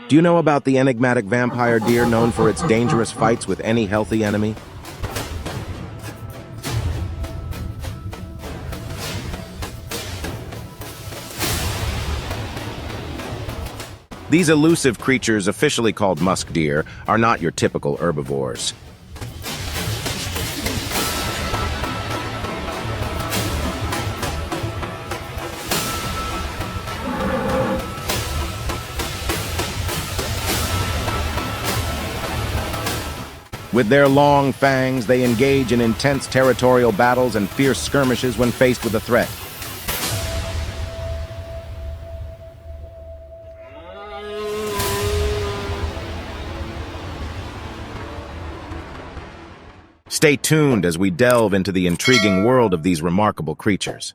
Do you know about the enigmatic vampire deer known for its dangerous fights with any healthy enemy? These elusive creatures, officially called musk deer, are not your typical herbivores. With their long fangs, they engage in intense territorial battles and fierce skirmishes when faced with a threat. Stay tuned as we delve into the intriguing world of these remarkable creatures.